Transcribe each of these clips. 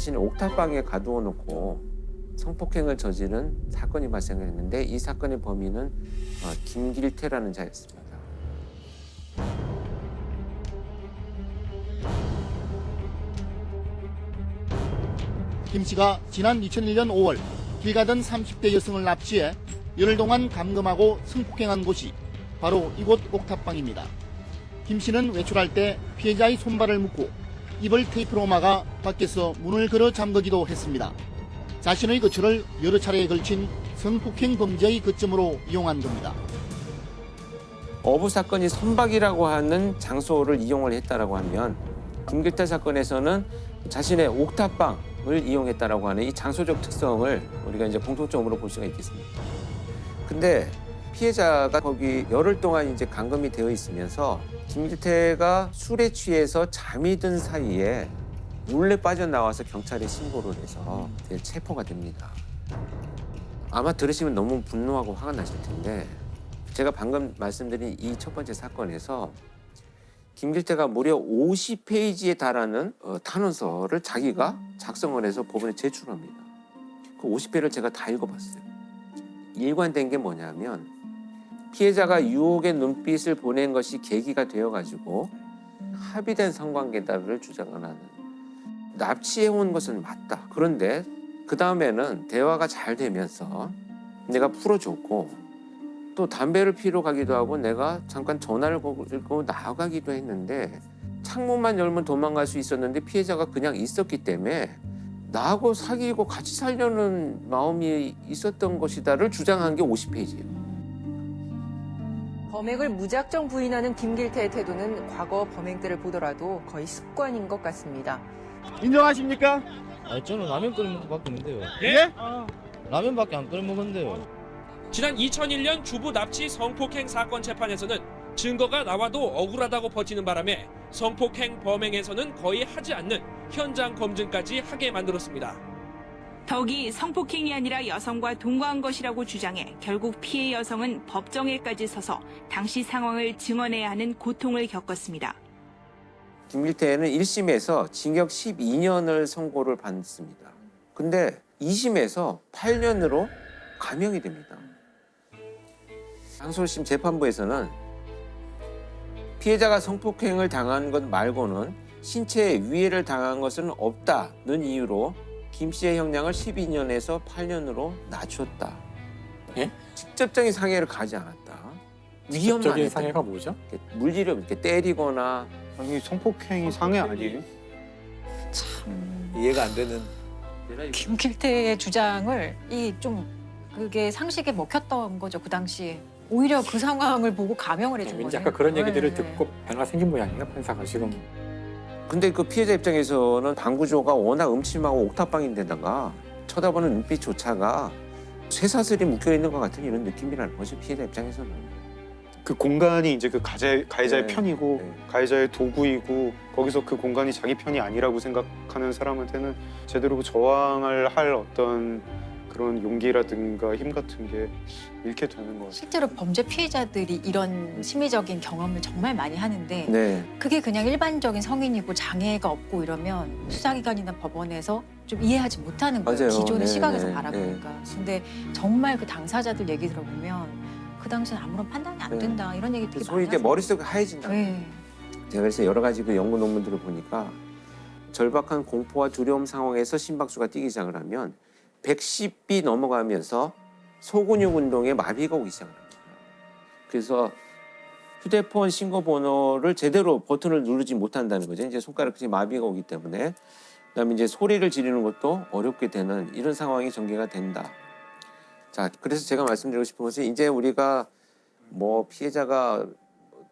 자신의 옥탑방에 가두어 놓고 성폭행을 저지른 사건이 발생했는데 이 사건의 범인은 김길태라는 자였습니다. 김 씨가 지난 2001년 5월 길 가던 30대 여성을 납치해 열흘 동안 감금하고 성폭행한 곳이 바로 이곳 옥탑방입니다. 김 씨는 외출할 때 피해자의 손발을 묶고 입을 테이프로 막아 밖에서 문을 걸어 잠그기도 했습니다. 자신의 거처를 여러 차례에 걸친 성폭행 범죄의 거점으로 이용한 겁니다. 어부 사건이 선박이라고 하는 장소를 이용을 했다라고 하면 김길태 사건에서는 자신의 옥탑방을 이용했다라고 하는 이 장소적 특성을 우리가 이제 공통점으로 볼 수가 있겠습니다. 근데 피해자가 거기 열흘 동안 이제 감금이 되어 있으면서 김길태가 술에 취해서 잠이 든 사이에 몰래 빠져나와서 경찰에 신고를 해서 체포가 됩니다. 아마 들으시면 너무 분노하고 화가 나실 텐데 제가 방금 말씀드린 이 첫 번째 사건에서 김길태가 무려 50페이지에 달하는 탄원서를 자기가 작성을 해서 법원에 제출합니다. 그 50페이지를 제가 다 읽어봤어요. 일관된 게 뭐냐면 피해자가 유혹의 눈빛을 보낸 것이 계기가 되어가지고 합의된 성관계다를 주장을 하는 납치해온 것은 맞다. 그런데 그 다음에는 대화가 잘 되면서 내가 풀어줬고 또 담배를 피러 가기도 하고 내가 잠깐 전화를 걸고 나가기도 했는데 창문만 열면 도망갈 수 있었는데 피해자가 그냥 있었기 때문에 나하고 사귀고 같이 살려는 마음이 있었던 것이다를 주장한 게 50페이지예요. 범행을 무작정 부인하는 김길태의 태도는 과거 범행들을 보더라도 거의 습관인 것 같습니다. 인정하십니까? 저는 라면 끓여 먹을 밖에 없는데요. 예? 라면밖에 안 끓여 먹는데요. 지난 2001년 주부 납치 성폭행 사건 재판에서는 증거가 나와도 억울하다고 버티는 바람에 성폭행 범행에서는 거의 하지 않는 현장 검증까지 하게 만들었습니다. 덕이 성폭행이 아니라 여성과 동거한 것이라고 주장해 결국 피해 여성은 법정에까지 서서 당시 상황을 증언해야 하는 고통을 겪었습니다. 김길태는 1심에서 징역 12년을 선고를 받습니다. 근데 2심에서 8년으로 감형이 됩니다. 항소심 재판부에서는 피해자가 성폭행을 당한 것 말고는 신체에 위해를 당한 것은 없다는 이유로 김 씨의 형량을 12년에서 8년으로 낮췄다. 예? 직접적인 상해를 가지 않았다. 위험만 직접적인 했다. 상해가 뭐죠? 이렇게 물리로 이렇게 때리거나 아니 성폭행이 상해 아니에요? 이해가 안 되는. 김길태의 주장을 그게 상식에 먹혔던 거죠, 그 당시에. 오히려 그 상황을 보고 감형을 해준 왠지 거예요. 아까 그런 얘기들을 네. 듣고 변화가 생긴 모양이에요, 판사가 지금. 근데 그 피해자 입장에서는 방 구조가 워낙 음침하고 옥탑방인데다가 쳐다보는 눈빛조차가 쇠사슬이 묶여있는 것 같은 이런 느낌이라는 거죠, 피해자 입장에서는. 그 공간이 이제 그 가해자의 네. 편이고 네. 가해자의 도구이고 거기서 그 공간이 자기 편이 아니라고 생각하는 사람한테는 제대로 저항을 할 어떤 그런 용기라든가 힘 같은 게 잃게 되는 것 같아요. 실제로 범죄 피해자들이 이런 심리적인 경험을 정말 많이 하는데 네. 그게 그냥 일반적인 성인이고 장애가 없고 이러면 수사기관이나 법원에서 좀 이해하지 못하는 거예요. 맞아요. 기존의 네, 시각에서 네, 바라보니까. 근데 정말 그 당사자들 얘기 들어보면 그 당시엔 아무런 판단이 안 네. 된다 이런 얘기 되게 소위 많이 이제 하죠. 머릿속이 하얘진다. 네. 제가 그래서 여러 가지 그 연구 논문들을 보니까 절박한 공포와 두려움 상황에서 심박수가 뛰기 시작을 하면 110이 넘어가면서 소근육 운동에 마비가 오기 시작합니다. 그래서 휴대폰 신고 번호를 제대로 버튼을 누르지 못한다는 거죠. 이제 손가락이 마비가 오기 때문에. 그다음에 이제 소리를 지르는 것도 어렵게 되는 이런 상황이 전개가 된다. 자, 그래서 제가 말씀드리고 싶은 것은 이제 우리가 뭐 피해자가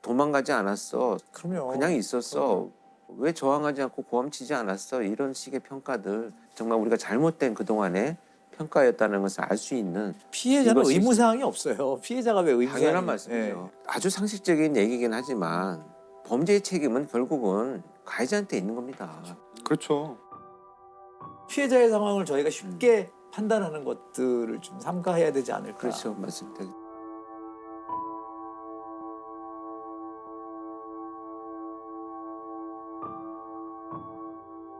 도망가지 않았어. 그럼요. 그냥 있었어. 왜 저항하지 않고 고함치지 않았어. 이런 식의 평가들. 정말 우리가 잘못된 그동안의 평가였다는 것을 알 수 있는 피해자는 이것이 의무사항이 없어요. 피해자가 왜 의무사항이 당연한 말씀이죠. 아주 상식적인 얘기긴 하지만 범죄의 책임은 결국은 가해자한테 있는 겁니다. 그렇죠. 피해자의 상황을 저희가 쉽게 판단하는 것들을 좀 삼가해야 되지 않을까. 그렇죠. 맞습니다.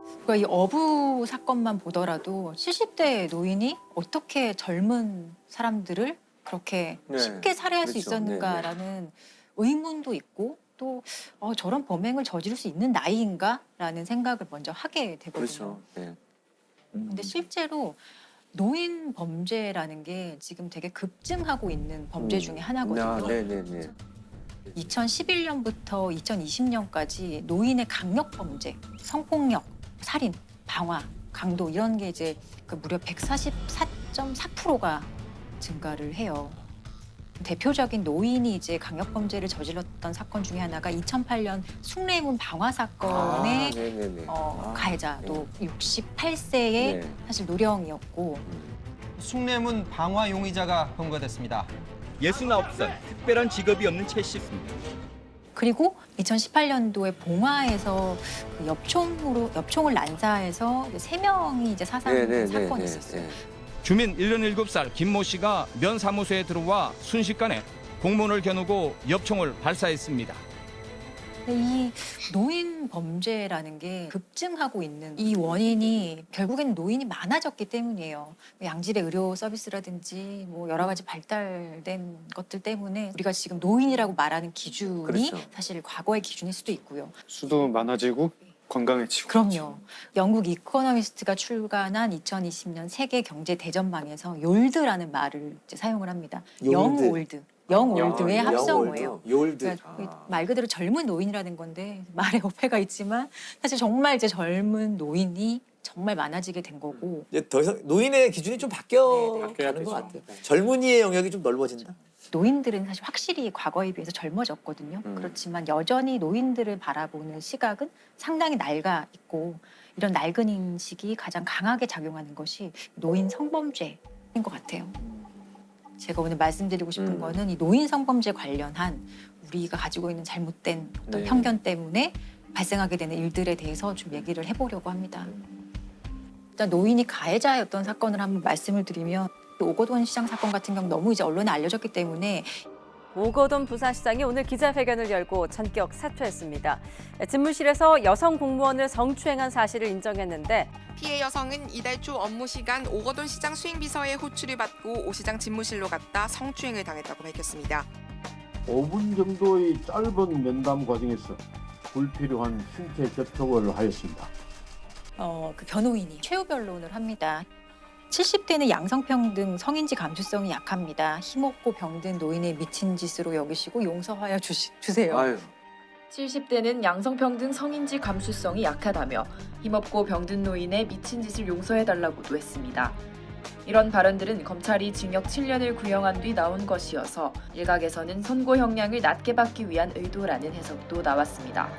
그러니까 이 어부 사건만 보더라도 70대 노인이 어떻게 젊은 사람들을 그렇게 네. 쉽게 살해할 수 그렇죠. 있었는가라는 의문도 있고 또 저런 범행을 저지를 수 있는 나이인가라는 생각을 먼저 하게 되거든요. 그렇죠. 네. 근데 실제로 노인 범죄라는 게 지금 되게 급증하고 있는 범죄 중에 하나거든요. 아, 네네네. 2011년부터 2020년까지 노인의 강력 범죄, 성폭력, 살인, 방화, 강도 이런 게 이제 무려 144.4%가 증가를 해요. 대표적인 노인이 이제 강력 범죄를 저질렀던 사건 중에 하나가 2008년 숭례문 방화 사건의 네네네. 가해자도 네. 68세의 네. 사실 노령이었고 숭례문 방화 용의자가 검거됐습니다. 69살, 특별한 직업이 없는 최 씨입니다. 그리고 2018년도에 봉화에서 그 엽총을 난사해서 3명이 이제 사상된 사건이 있었어요. 주민 77살 김모 씨가 면 사무소에 들어와 순식간에 공문을 겨누고 엽총을 발사했습니다. 이 노인 범죄라는 게 급증하고 있는 이 원인이 결국에는 노인이 많아졌기 때문이에요. 양질의 의료 서비스라든지 뭐 여러 가지 발달된 것들 때문에 우리가 지금 노인이라고 말하는 기준이 그렇죠. 사실 과거의 기준일 수도 있고요. 수도 많아지고 건강해지고. 그럼요. 영국 이코노미스트가 출간한 2020년 세계 경제 대전망에서 욜드라는 말을 이제 사용을 합니다. 영올드. 영올드의 합성어예요. 욜드. 그러니까 말 그대로 젊은 노인이라는 건데 말에 어폐가 있지만 사실 정말 이제 젊은 노인이 정말 많아지게 된 거고. 이제 더 이상 노인의 기준이 좀 바뀌어가는 것 같아요. 젊은이의 영역이 좀 넓어진다. 노인들은 사실 확실히 과거에 비해서 젊어졌거든요. 그렇지만 여전히 노인들을 바라보는 시각은 상당히 낡아 있고 이런 낡은 인식이 가장 강하게 작용하는 것이 노인 성범죄인 것 같아요. 제가 오늘 말씀드리고 싶은 거는 이 노인 성범죄 관련한 우리가 가지고 있는 잘못된 어떤 편견 때문에 발생하게 되는 일들에 대해서 좀 얘기를 해보려고 합니다. 일단 노인이 가해자였던 사건을 한번 말씀을 드리면 오거돈 시장 사건 같은 경우 너무 이제 언론에 알려졌기 때문에 오거돈 부산시장이 오늘 기자회견을 열고 전격 사퇴했습니다. 집무실에서 여성 공무원을 성추행한 사실을 인정했는데 피해 여성은 이달 초 업무 시간 오거돈 시장 수행비서의 호출을 받고 오 시장 집무실로 갔다 성추행을 당했다고 밝혔습니다. 5분 정도의 짧은 면담 과정에서 불필요한 신체 접촉을 하였습니다. 그 변호인이 최후 변론을 합니다. 70대는 양성평등, 성인지 감수성이 약합니다. 힘없고 병든 노인의 미친 짓으로 여기시고 용서하여 주세요. 아유. 70대는 양성평등, 성인지 감수성이 약하다며 힘없고 병든 노인의 미친 짓을 용서해달라고도 했습니다. 이런 발언들은 검찰이 징역 7년을 구형한 뒤 나온 것이어서 일각에서는 선고 형량을 낮게 받기 위한 의도라는 해석도 나왔습니다.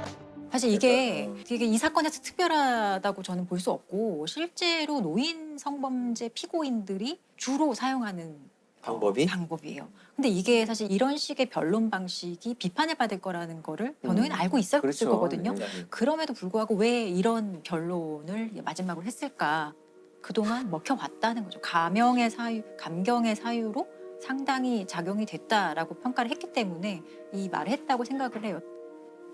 사실 이게 이 사건에서 특별하다고 저는 볼 수 없고 실제로 노인 성범죄 피고인들이 주로 사용하는 방법이에요. 근데 이게 사실 이런 식의 변론 방식이 비판을 받을 거라는 거를 변호인은 알고 있었을 그렇죠. 거거든요. 네. 그럼에도 불구하고 왜 이런 변론을 마지막으로 했을까? 그동안 먹혀왔다는 거죠. 감경의 사유로 상당히 작용이 됐다라고 평가를 했기 때문에 이 말을 했다고 생각을 해요.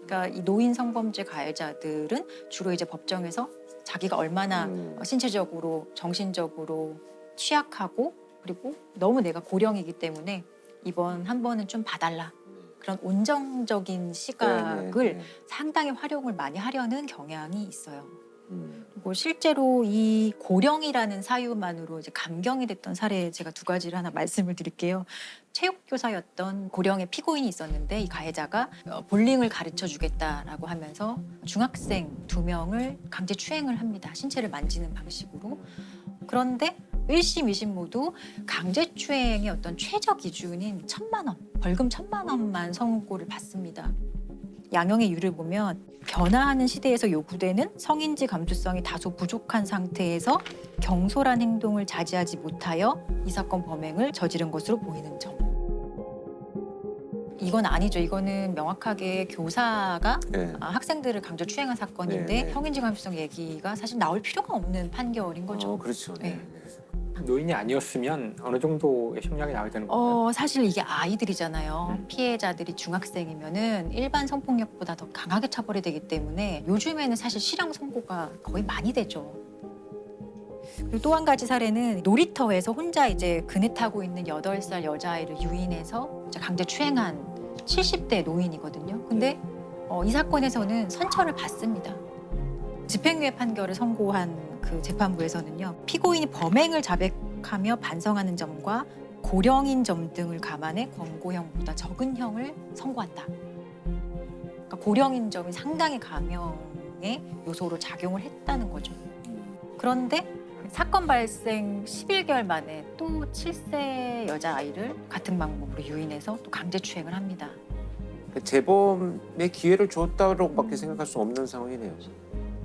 그러니까 이 노인 성범죄 가해자들은 주로 이제 법정에서 자기가 얼마나 신체적으로, 정신적으로 취약하고 그리고 너무 내가 고령이기 때문에 이번 한 번은 좀 봐달라. 그런 온정적인 시각을 상당히 활용을 많이 하려는 경향이 있어요. 그리고 실제로 이 고령이라는 사유만으로 이제 감경이 됐던 사례 제가 2가지를 하나 말씀을 드릴게요. 체육교사였던 고령의 피고인이 있었는데 이 가해자가 볼링을 가르쳐 주겠다라고 하면서 중학생 2명을 강제 추행을 합니다. 신체를 만지는 방식으로. 그런데 1심, 2심 모두 강제 추행의 어떤 최저 기준인 1,000만 원, 벌금 1,000만 원만 선고를 받습니다. 양형의 이유를 보면 변화하는 시대에서 요구되는 성인지 감수성이 다소 부족한 상태에서 경솔한 행동을 자제하지 못하여 이 사건 범행을 저지른 것으로 보이는 점. 이건 아니죠. 이거는 명확하게 교사가 학생들을 강제 추행한 사건인데 성인지 감수성 얘기가 사실 나올 필요가 없는 판결인 거죠. 그렇죠. 노인이 아니었으면 어느 정도의 형량이 나와야 되는 건가요? 사실 이게 아이들이잖아요. 피해자들이 중학생이면은 일반 성폭력보다 더 강하게 처벌이 되기 때문에 요즘에는 사실 실형 선고가 거의 많이 되죠. 그리고 또 한 가지 사례는 놀이터에서 혼자 이제 그네 타고 있는 8살 여자아이를 유인해서 이제 강제 추행한 70대 노인이거든요. 근데 이 사건에서는 선처를 받습니다. 집행유예 판결을 선고한 그 재판부에서는요. 피고인이 범행을 자백하며 반성하는 점과 고령인 점 등을 감안해 권고형보다 적은 형을 선고한다. 그러니까 고령인 점이 상당히 감형의 요소로 작용을 했다는 거죠. 그런데 사건 발생 11개월 만에 또 7세 여자아이를 같은 방법으로 유인해서 또 강제추행을 합니다. 재범의 기회를 줬다고밖에 생각할 수 없는 상황이네요.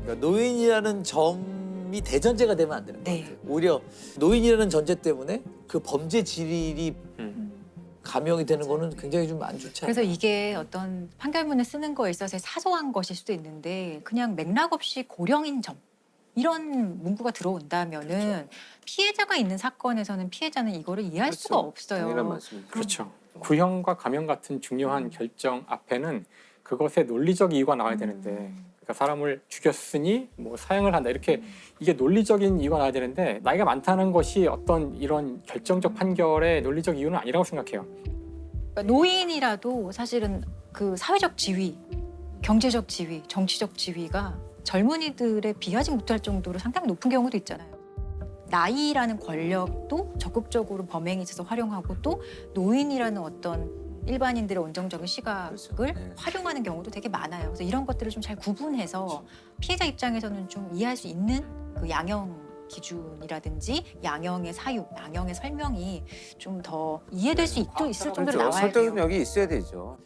그러니까 노인이라는 점이 대전제가 되면 안 되는 것 같아요. 오히려 노인이라는 전제 때문에 그 범죄 질이 감형이 되는 거는 굉장히 좀 안 좋지 않아요? 그래서 이게 어떤 판결문을 쓰는 거에 있어서 사소한 것일 수도 있는데 그냥 맥락 없이 고령인 점 이런 문구가 들어온다면은 피해자가 있는 사건에서는 피해자는 이거를 이해할 수가 없어요. 당연한 말씀입니다. 그렇죠. 구형과 감형 같은 중요한 결정 앞에는 그것의 논리적 이유가 나와야 되는데 그러니까 사람을 죽였으니 뭐 사형을 한다 이렇게 이게 논리적인 이유가 나와야 되는데 나이가 많다는 것이 어떤 이런 결정적 판결의 논리적 이유는 아니라고 생각해요. 그러니까 노인이라도 사실은 그 사회적 지위, 경제적 지위, 정치적 지위가 젊은이들에 비하지 못할 정도로 상당히 높은 경우도 있잖아요. 나이라는 권력도 적극적으로 범행에 있어서 활용하고 또 노인이라는 어떤 일반인들의 온정적인 시각을 활용하는 경우도 되게 많아요. 그래서 이런 것들을 좀 잘 구분해서 피해자 입장에서는 좀 이해할 수 있는 그 양형 기준이라든지 양형의 사유, 양형의 설명이 좀 더 이해될 수 있을 정도로 나와야 돼요. 설득력이 있어야 되죠.